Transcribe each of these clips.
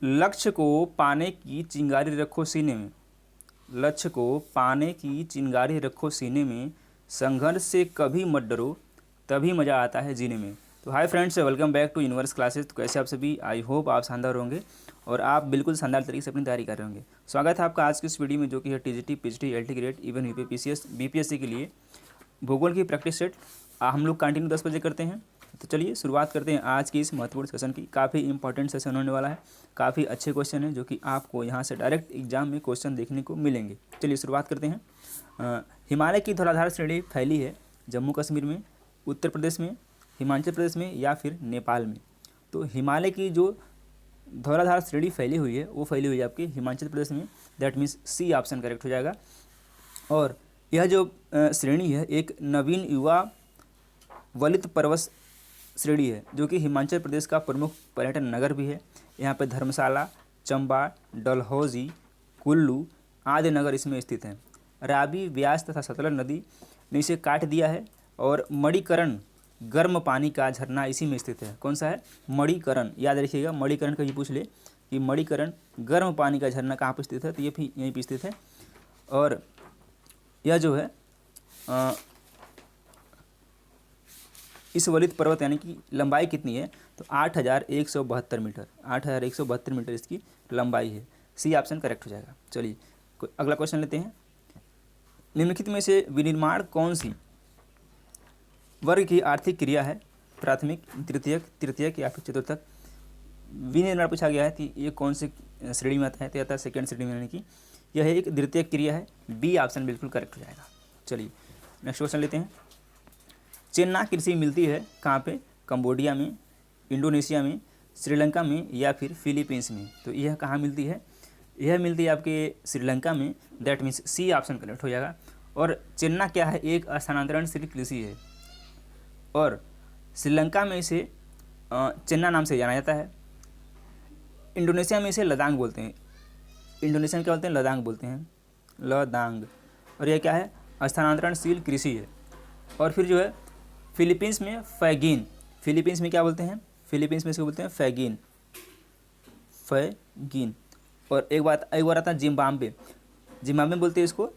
लक्ष्य को पाने की चिंगारी रखो सीने में, लक्ष्य को पाने की चिंगारी रखो सीने में, संघर्ष से कभी मत डरो, तभी मज़ा आता है जीने में। तो hi friends, welcome back to Universe classes. तो कैसे आप सभी, आई होप आप शानदार होंगे और आप बिल्कुल शानदार तरीके से अपनी तैयारी कर रहे होंगे। स्वागत है आपका आज की इस वीडियो में, जो कि है TGT, PGT, LT grade, even UP, PCS, BPSC के लिए भूगोल की प्रैक्टिस सेट हम लोग कंटिन्यू 10 बजे करते हैं। तो चलिए शुरुआत करते हैं आज की इस महत्वपूर्ण सेशन की। काफ़ी इंपॉर्टेंट सेशन होने वाला है, काफ़ी अच्छे क्वेश्चन हैं जो कि आपको यहाँ से डायरेक्ट एग्जाम में क्वेश्चन देखने को मिलेंगे। चलिए शुरुआत करते हैं। हिमालय की धौलाधार श्रेणी फैली है जम्मू कश्मीर में, उत्तर प्रदेश में, हिमाचल प्रदेश में या फिर नेपाल में। तो हिमालय की जो धौलाधार श्रेणी फैली हुई है वो फैली हुई है आपके हिमाचल प्रदेश में। That means C option correct हो जाएगा। और यह जो श्रेणी है एक नवीन युवा वलित पर्वत श्रेणी है, जो कि हिमाचल प्रदेश का प्रमुख पर्यटन नगर भी है। यहाँ पे धर्मशाला, चंबा, डलहौजी, कुल्लू आदि नगर इसमें स्थित हैं। रावी, व्यास तथा सतलज नदी ने इसे काट दिया है। और मणिकरण गर्म पानी का झरना इसी में स्थित है। कौन सा है? मणिकरण। याद रखिएगा, मणिकरण कहीं पूछ ले कि मणिकरण गर्म पानी का झरना कहाँ पर स्थित है, तो ये भी यहीं पर स्थित है। और यह जो है इस वलित पर्वत यानी कि लंबाई कितनी है, तो 8,172 मीटर, 8,172 मीटर इसकी लंबाई है। सी ऑप्शन करेक्ट हो जाएगा। चलिए अगला क्वेश्चन लेते हैं। निम्नलिखित में से विनिर्माण कौन सी वर्ग की आर्थिक क्रिया है? प्राथमिक, द्वितीयक, तृतीयक या फिर चतुर्थक। विनिर्माण पूछा गया है कि ये कौन सी श्रेणी में आता है, तो आता है सेकेंड श्रेणी में, यानी कि यह एक द्वितीयक क्रिया है। बी ऑप्शन बिल्कुल करेक्ट हो जाएगा। चलिए नेक्स्ट क्वेश्चन लेते हैं। चेन्नई कृषि मिलती है कहाँ पे? कंबोडिया में, इंडोनेशिया में, श्रीलंका में या फिर फिलीपींस में। तो यह कहाँ मिलती है? यह मिलती है आपके श्रीलंका में। That means C option correct हो जाएगा। और चेन्नई क्या है? एक स्थानांतरणशील कृषि है और श्रीलंका में इसे चेन्नई नाम से जाना जाता है। इंडोनेशिया में इसे लदांग बोलते हैं। इंडोनेशिया में क्या बोलते हैं? लदांग बोलते हैं, लदांग। और यह क्या है? स्थानांतरणशील कृषि है। और फिर जो है फिलीपींस में फैगिन। फिलीपींस में क्या बोलते हैं? फिलीपींस में इसको बोलते हैं फैगिन, फैगिन। और एक बार आता है जिम्बाब्वे। जिम्बाब्वे में बोलते हैं इसको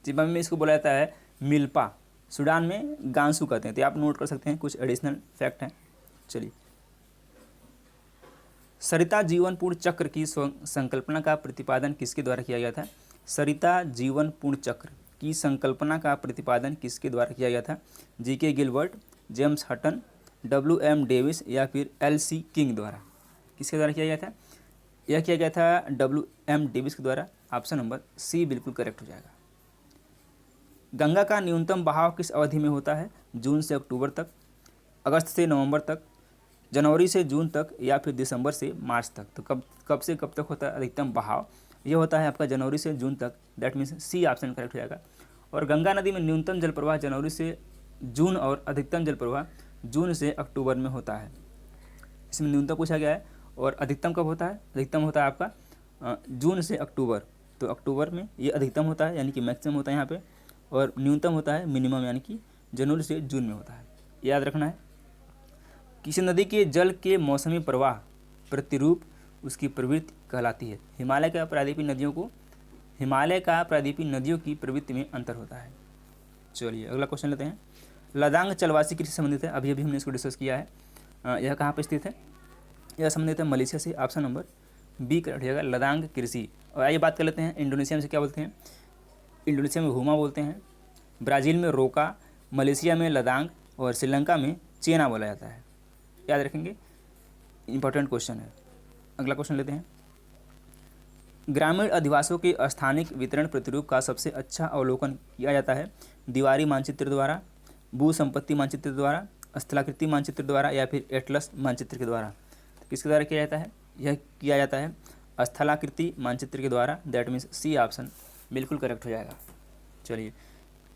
जिम्बाब्वे में इसको बोला जाता है मिल्पा। सूडान में गांसू कहते हैं। तो आप नोट कर सकते हैं, कुछ एडिशनल फैक्ट हैं। चलिए, सरिता जीवन पूर्ण चक्र की संकल्पना का प्रतिपादन किसके द्वारा किया गया था? सरिता जीवन पूर्ण चक्र की संकल्पना का प्रतिपादन किसके द्वारा किया गया था? G K. Gilbert, James Hutton, W.M. Davis या फिर L.C. किंग द्वारा। किसके द्वारा किया गया था? यह किया गया था W.M. डेविस के द्वारा। ऑप्शन नंबर सी बिल्कुल करेक्ट हो जाएगा। गंगा का न्यूनतम बहाव किस अवधि में होता है? जून से अक्टूबर तक, अगस्त से नवंबर तक, जनवरी से जून तक या फिर दिसंबर से मार्च तक। तो कब से कब तक होता है अधिकतम बहाव? ये होता है आपका जनवरी से जून तक। That means C option correct हो जाएगा। और गंगा नदी में न्यूनतम जल प्रवाह जनवरी से जून और अधिकतम जल प्रवाह जून से अक्टूबर में होता है। इसमें न्यूनतम पूछा गया है। और अधिकतम कब होता है? अधिकतम होता है आपका जून से अक्टूबर। तो अक्टूबर में ये अधिकतम होता है, यानी कि मैक्सिमम होता है यहाँ पे। और न्यूनतम होता है मिनिमम, यानी कि जनवरी से जून में होता है। याद रखना है। किसी नदी के जल के मौसमी प्रवाह प्रतिरूप उसकी प्रवृत्ति कहलाती है। हिमालय का प्रायद्वीपीय नदियों की प्रवृत्ति में अंतर होता है। चलिए अगला क्वेश्चन लेते हैं। लदांग चलवासी कृषि संबंधित है। अभी हमने इसको डिस्कस किया है। यह कहाँ पर स्थित है? यह संबंधित है मलेशिया से। ऑप्शन नंबर बी करेक्ट हो जाएगा, लदांग कृषि। और आइए बात कर लेते हैं इंडोनेशिया में से क्या बोलते हैं। इंडोनेशिया में हुमा बोलते हैं, ब्राज़ील में रोका, मलेशिया में लदांग और श्रीलंका में चेना बोला जाता है। याद रखेंगे, इंपॉर्टेंट क्वेश्चन है। अगला क्वेश्चन लेते हैं। ग्रामीण अधिवासियों के स्थानिक वितरण प्रतिरूप का सबसे अच्छा अवलोकन किया जाता है दीवारी मानचित्र द्वारा, भू संपत्ति मानचित्र द्वारा, स्थलाकृति मानचित्र द्वारा या फिर एटलस मानचित्र के द्वारा। तो किसके द्वारा किया जाता है? यह किया जाता है स्थलाकृति मानचित्र के द्वारा। दैट मीन्स सी ऑप्शन बिल्कुल करेक्ट हो जाएगा। चलिए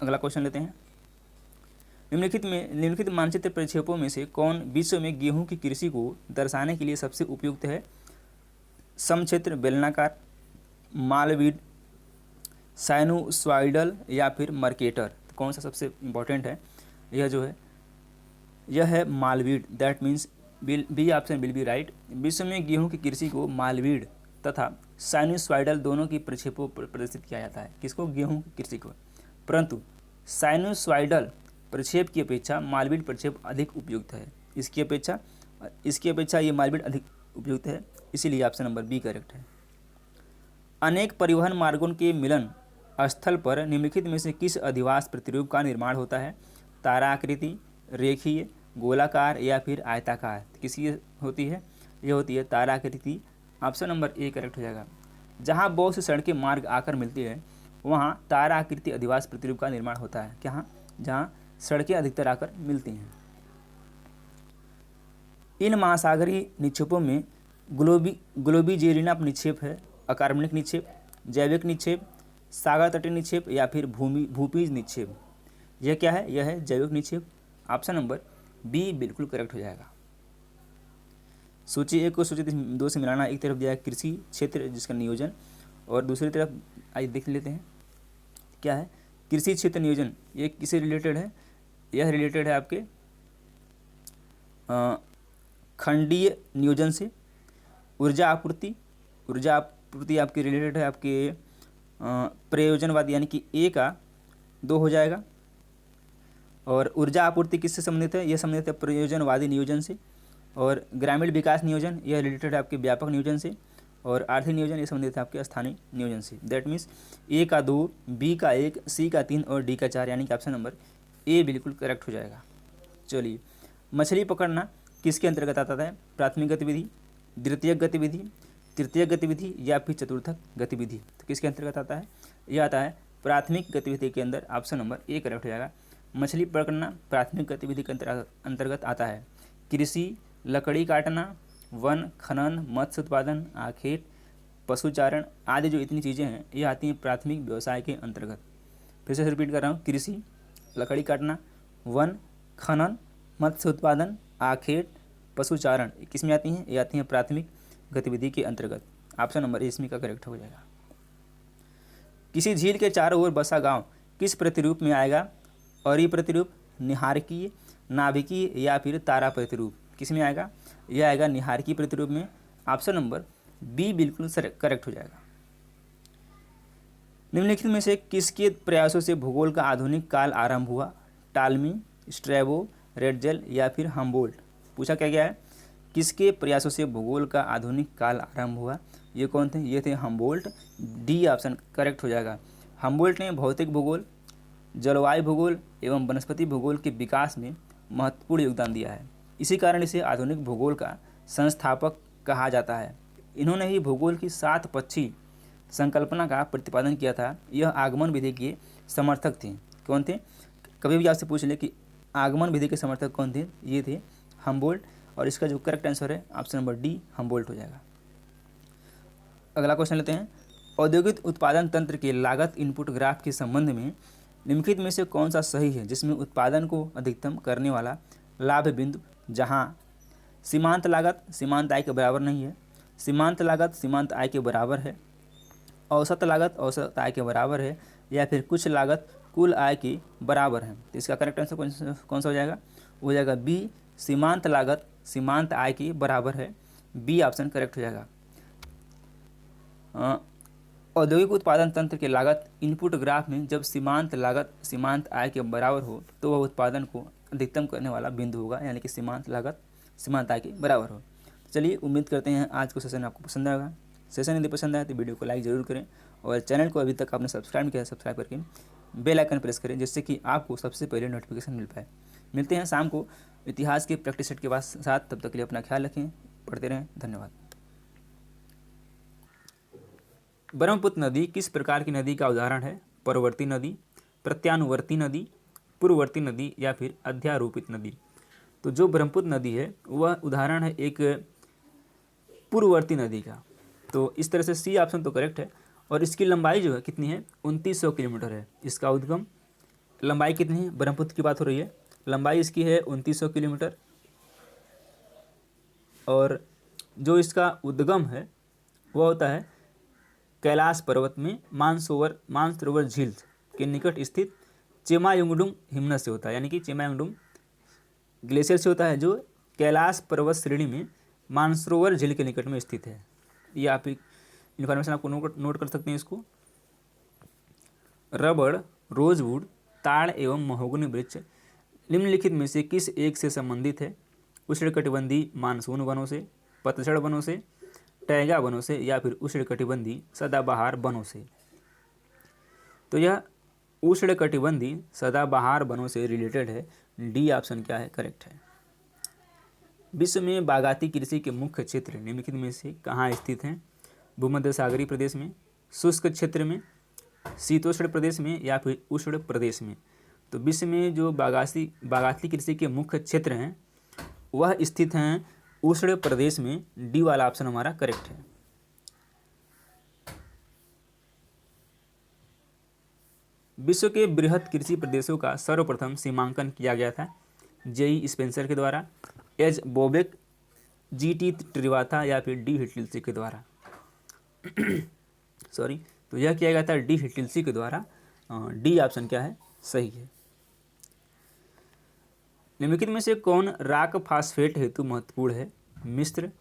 अगला क्वेश्चन लेते हैं। निम्नलिखित मानचित्र प्रक्षेपों में से कौन विश्व में गेहूं की कृषि को दर्शाने के लिए सबसे उपयुक्त है? समक्षेत्र, बेलनाकार, मालवीड, साइनोसॉइडल या फिर मर्केटर। तो कौन सा सबसे इम्पोर्टेंट है? यह जो है यह है मालवीड। That means B option will be right. विश्व में गेहूं की कृषि को मालवीड तथा साइनोसॉइडल दोनों की प्रक्षेपों पर प्रदर्शित किया जाता है। किसको? गेहूं की कृषि को। परंतु साइनोसॉइडल प्रक्षेप की अपेक्षा मालवीड प्रक्षेप अधिक उपयुक्त है। इसकी अपेक्षा ये मालवीड अधिक उपयुक्त है, इसीलिए ऑप्शन नंबर बी करेक्ट है। अनेक परिवहन मार्गों के मिलन स्थल पर निम्नलिखित में से किस अधिवास प्रतिरूप का निर्माण होता है? ताराकृति, रेखीय, गोलाकार या फिर आयताकार? किसकी होती है? ये होती है ताराकृति। ऑप्शन नंबर ए करेक्ट हो जाएगा। जहाँ बहुत सी सड़कें मार्ग आकर मिलती है वहाँ ताराकृति अधिवास प्रतिरूप का निर्माण होता है। क्या? जहाँ सड़कें अधिकतर आकर मिलती हैं। इन महासागरीय निक्षेपों में ग्लोबिजेरिना निक्षेप है, अकार्बनिक निक्षेप, जैविक निक्षेप, सागर तटीय निक्षेप या फिर भूपीज निक्षेप? यह क्या है? यह है जैविक निक्षेप। ऑप्शन नंबर बी बिल्कुल करेक्ट हो जाएगा। सूची 1 को सूची 2 से मिलाना। एक तरफ दिया है कृषि क्षेत्र जिसका नियोजन, और दूसरी तरफ आइए देख लेते हैं क्या है। कृषि क्षेत्र नियोजन ये किससे रिलेटेड है? यह रिलेटेड है आपके खंडीय नियोजन से। ऊर्जा आपूर्ति आपके रिलेटेड है आपके प्रयोजनवादी, यानी कि ए का 2 हो जाएगा। और ऊर्जा आपूर्ति किससे संबंधित है? यह संबंधित है प्रयोजनवादी नियोजन से। और ग्रामीण विकास नियोजन यह रिलेटेड है आपके व्यापक नियोजन से। और आर्थिक नियोजन ये संबंधित है आपके स्थानीय नियोजन से। दैट मीन्स ए का 2, बी का 1, सी का 3 और डी का 4, यानी कि ऑप्शन नंबर ए बिल्कुल करेक्ट हो जाएगा। चलिए, मछली पकड़ना किसके अंतर्गत आता है? प्राथमिक गतिविधि, द्वितीयक गतिविधि, तृतीयक गतिविधि या फिर चतुर्थक गतिविधि? तो किसके अंतर्गत आता है? यह आता है प्राथमिक गतिविधि के अंदर। ऑप्शन नंबर ए करेक्ट हो जाएगा। मछली पकड़ना प्राथमिक गतिविधि के अंतर्गत आता है। कृषि, लकड़ी काटना, वन खनन, मत्स्य उत्पादन, आखेट, पशुचारण आदि जो इतनी चीज़ें हैं ये आती हैं प्राथमिक व्यवसाय के अंतर्गत। फिर से रिपीट कर रहा हूँ, कृषि, लकड़ी काटना, वन खनन, मत्स्य उत्पादन, आखेट, पशुचारण किस में आती हैं? ये आती हैं प्राथमिक गतिविधि के अंतर्गत। ऑप्शन नंबर ए इसमें का करेक्ट हो जाएगा। किसी झील के चारों ओर बसा गांव किस प्रतिरूप में आएगा? और ये प्रतिरूप निहारकीय, नाभिकीय या फिर तारा प्रतिरूप? किस में आएगा? यह आएगा निहारकीय प्रतिरूप में। ऑप्शन नंबर बी बिल्कुल करेक्ट हो जाएगा। निम्नलिखित में से किसके प्रयासों से भूगोल का आधुनिक काल आरंभ हुआ? टालमी, स्ट्रैबो, रेडजेल या फिर हम्बोल्ट? पूछा क्या गया है? किसके प्रयासों से भूगोल का आधुनिक काल आरंभ हुआ? ये कौन थे? ये थे हम्बोल्ट। डी ऑप्शन करेक्ट हो जाएगा। हम्बोल्ट ने भौतिक भूगोल, जलवायु भूगोल एवं वनस्पति भूगोल के विकास में महत्वपूर्ण योगदान दिया है। इसी कारण इसे आधुनिक भूगोल का संस्थापक कहा जाता है। इन्होंने ही भूगोल की 7 पक्षी संकल्पना का प्रतिपादन किया था। यह आगमन विधि के समर्थक थे। कौन थे? कभी भी आपसे पूछ ले कि आगमन विधि के समर्थक कौन थे? ये थे हम्बोल्ट। और इसका जो करेक्ट आंसर है ऑप्शन नंबर डी हम्बोल्ट हो जाएगा। अगला क्वेश्चन लेते हैं। औद्योगिक उत्पादन तंत्र के लागत इनपुट ग्राफ के संबंध में निम्नलिखित में से कौन सा सही है जिसमें उत्पादन को अधिकतम करने वाला लाभ बिंदु, जहां सीमांत लागत सीमांत आय के बराबर नहीं है, सीमांत लागत सीमांत आय के बराबर है, औसत लागत औसत आय के बराबर है, या फिर कुछ लागत कुल आय के बराबर है? तो इसका करेक्ट आंसर कौन सा हो जाएगा? हो जाएगा बी, सीमांत लागत सीमांत आय के बराबर है। बी ऑप्शन करेक्ट हो जाएगा। औद्योगिक उत्पादन तंत्र के लागत इनपुट ग्राफ में जब सीमांत लागत सीमांत आय के बराबर हो तो वह उत्पादन को अधिकतम करने वाला बिंदु होगा, यानी कि सीमांत लागत सीमांत आय के बराबर हो। चलिए, उम्मीद करते हैं आज का सेशन आपको पसंद आएगा। सेशन यदि पसंद आए तो वीडियो को लाइक ज़रूर करें, और चैनल को अभी तक आपने सब्सक्राइब किया है सब्सक्राइब करके बेल आइकन प्रेस करें, जिससे कि आपको सबसे पहले नोटिफिकेशन मिल पाए। मिलते हैं शाम को इतिहास के प्रैक्टिस सेट के साथ। तब तक के लिए अपना ख्याल रखें, पढ़ते रहें। धन्यवाद। ब्रह्मपुत्र नदी किस प्रकार की नदी का उदाहरण है? परवर्ती नदी, प्रत्यानुवर्ती नदी, पूर्ववर्ती नदी या फिर अध्यारोपित नदी? तो जो ब्रह्मपुत्र नदी है वह उदाहरण है एक पूर्ववर्ती नदी का। तो इस तरह से सी ऑप्शन तो करेक्ट है। और इसकी लंबाई जो है कितनी है? 2900 किलोमीटर है। इसका उद्गम लंबाई कितनी है? ब्रह्मपुत्र की बात हो रही है, लंबाई इसकी है 2900 किलोमीटर। और जो इसका उद्गम है वह होता है कैलाश पर्वत में मानसरोवर झील के निकट स्थित चेमायुंगडुंग हिमनद से होता है, यानी कि चेमायुंगडुंग ग्लेशियर से होता है, जो कैलाश पर्वत श्रेणी में मानसरोवर झील के निकट में स्थित है। ये आप इन्फॉर्मेशन आपको नोट कर सकते हैं इसको। रबड़, रोजवुड, ताड़ एवं महोगनी वृक्ष निम्नलिखित में से किस एक से संबंधित है? उष्णकटिबंधीय मानसून वनों से, पतझड़ वनों से, टैगा वनों से या फिर उष्णकटिबंधीय सदाबहार वनों से। तो यह उष्णकटिबंधीय सदाबहार वनों से रिलेटेड है। डी ऑप्शन क्या है? करेक्ट है। विश्व में बागाती कृषि के मुख्य क्षेत्र निम्नलिखित में से कहाँ स्थित हैं? भूमध्य सागरीय प्रदेश में, शुष्क क्षेत्र में, शीतोष्ण प्रदेश में या फिर उष्ण प्रदेश में। तो विश्व में जो बागाती कृषि के मुख्य क्षेत्र हैं वह स्थित हैं उष्ण प्रदेश में। डी वाला ऑप्शन हमारा करेक्ट है। विश्व के बृहद कृषि प्रदेशों का सर्वप्रथम सीमांकन किया गया था जेई स्पेंसर के द्वारा, एच बोबेक, जीटी त्रिवाथा या फिर डी हिटलिल्सी के द्वारा। सॉरी, तो यह किया गया था डी हिटलिल्सी के द्वारा। डी ऑप्शन क्या है? सही है। निम्नलिखित में से कौन राक फास्फेट हेतु महत्वपूर्ण है? मिस्र,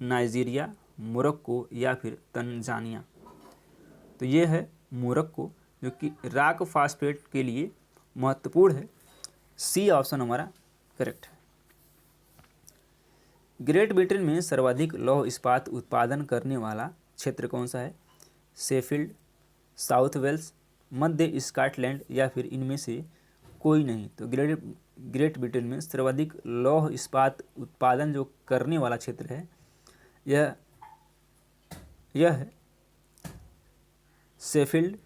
नाइजीरिया, मोरक्को या फिर तंजानिया। तो ये है मोरक्को जो कि राक फास्फेट के लिए महत्वपूर्ण है। सी ऑप्शन हमारा करेक्ट है। ग्रेट ब्रिटेन में सर्वाधिक लौह इस्पात उत्पादन करने वाला क्षेत्र कौन सा है? शेफील्ड, साउथ वेल्स, मध्य स्कॉटलैंड या फिर इनमें से कोई नहीं। तो ग्रेट ब्रिटेन में सर्वाधिक लौह इस्पात उत्पादन जो करने वाला क्षेत्र है यह है शेफील्ड।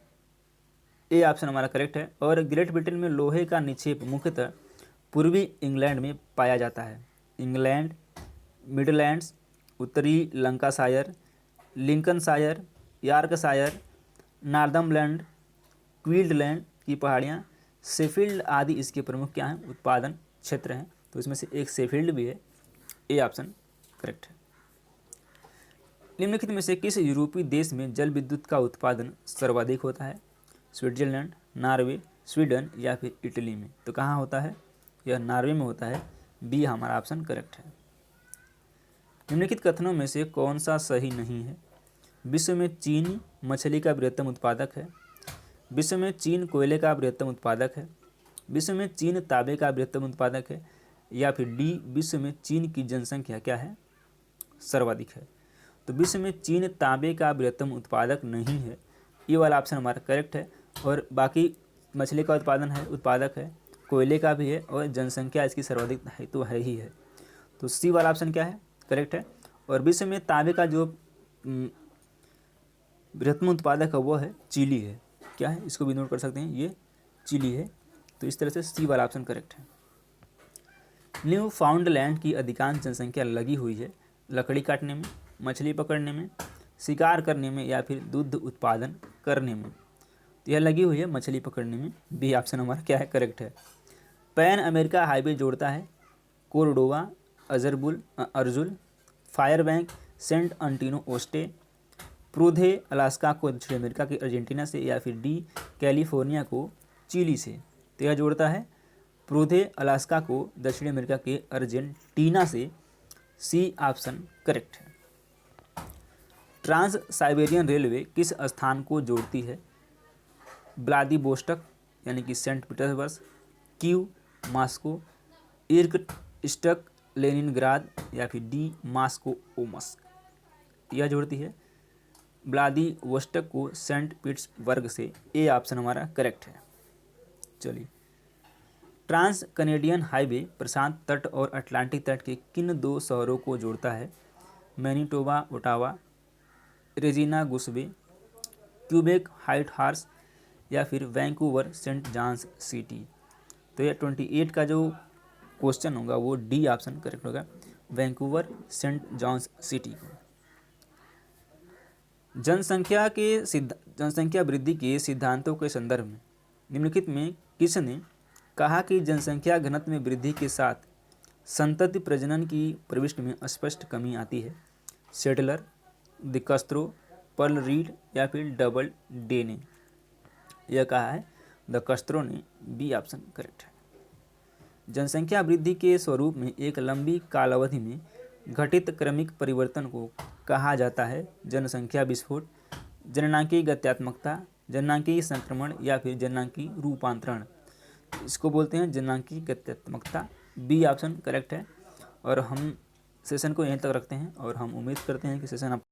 ए ऑप्शन हमारा करेक्ट है। और ग्रेट ब्रिटेन में लोहे का निक्षेप मुख्यतः पूर्वी इंग्लैंड में पाया जाता है। इंग्लैंड, मिडलैंड्स, उत्तरी Lancashire, Lincolnshire, Yorkshire, Northumberland, Queensland की पहाड़ियाँ, शेफील्ड आदि इसके प्रमुख क्या हैं? उत्पादन क्षेत्र हैं। तो इसमें से एक शेफील्ड भी है। ए ऑप्शन करेक्ट है। निम्नलिखित में से किस यूरोपीय देश में जल विद्युत का उत्पादन सर्वाधिक होता है? स्विट्जरलैंड, नॉर्वे, स्वीडन या फिर इटली में। तो कहाँ होता है? यह नॉर्वे में होता है। बी हमारा ऑप्शन करेक्ट है। निम्नलिखित कथनों में से कौन सा सही नहीं है? विश्व में चीन मछली का बृहत्तम उत्पादक है, विश्व में चीन कोयले का बृहत्तम उत्पादक है, विश्व में चीन तांबे का बृहत्तम उत्पादक है या फिर डी विश्व में चीन की जनसंख्या क्या है? सर्वाधिक है। तो विश्व में चीन तांबे का बृहत्तम उत्पादक नहीं है। ये वाला ऑप्शन हमारा करेक्ट है। और बाकी मछली का उत्पादक है, कोयले का भी है और जनसंख्या इसकी सर्वाधिक है तो है ही है। तो सी वाला ऑप्शन क्या है? करेक्ट है। और विश्व में तांबे का जो बृहत्तम उत्पादक है वो है चिली है। क्या है? इसको भी नोट कर सकते हैं, ये चिली है। तो इस तरह से सी वाला ऑप्शन करेक्ट है। न्यू फाउंडलैंड की अधिकांश जनसंख्या लगी हुई है लकड़ी काटने में, मछली पकड़ने में, शिकार करने में या फिर दूध उत्पादन करने में। तो यह लगी हुई है मछली पकड़ने में। बी ऑप्शन हमारा क्या है? करेक्ट है। पैन अमेरिका हाईवे जोड़ता है कोर्डोवा, अर्जुल, फायरबैंक, सेंट अंटिनो ओस्टे, प्रूधे अलास्का को दक्षिण अमेरिका के अर्जेंटीना से या फिर डी कैलिफोर्निया को चिली से। तो यह जोड़ता है प्रूधे अलास्का को दक्षिण अमेरिका के अर्जेंटीना से। सी ऑप्शन करेक्ट है। ट्रांस साइबेरियन रेलवे किस स्थान को जोड़ती है? व्लादिवोस्टक यानी कि Saint Petersburg, Kiev, Moscow, Irkutsk, Leningrad या फिर डी मॉस्को ओमस्क। यह जोड़ती है व्लादिवोस्टक को सेंट पीटर्सबर्ग से। ए ऑप्शन हमारा करेक्ट है। चलिए, ट्रांस कनेडियन हाईवे प्रशांत तट और अटलांटिक तट के किन दो शहरों को जोड़ता है? Manitoba Ottawa, Regina Goose Bay, Quebec Whitehorse या फिर वैंकूवर सेंट जॉन्स सिटी। तो यह 28 का जो क्वेश्चन होगा वो डी ऑप्शन करेक्ट होगा, वैंकूवर सेंट जॉन्स सिटी को। जनसंख्या वृद्धि के सिद्धांतों के संदर्भ में निम्नलिखित में किसने कहा कि जनसंख्या घनत्व में वृद्धि के साथ संतति प्रजनन की प्रविष्टि में स्पष्ट कमी आती है? सेटलर, द कस्त्रो, पर्ल रीड या फिर डबल डे ने। यह कहा है द कस्त्रो ने। बी ऑप्शन करेक्ट है। जनसंख्या वृद्धि के स्वरूप में एक लंबी कालावधि में घटित क्रमिक परिवर्तन को कहा जाता है जनसंख्या विस्फोट, जननांगीय गत्यात्मकता, जननांगीय संक्रमण या फिर जननांगीय रूपांतरण। इसको बोलते हैं जननांगीय गत्यात्मकता। बी ऑप्शन करेक्ट है। और हम सेशन को यहीं तक रखते हैं और हम उम्मीद करते हैं कि सेशन आप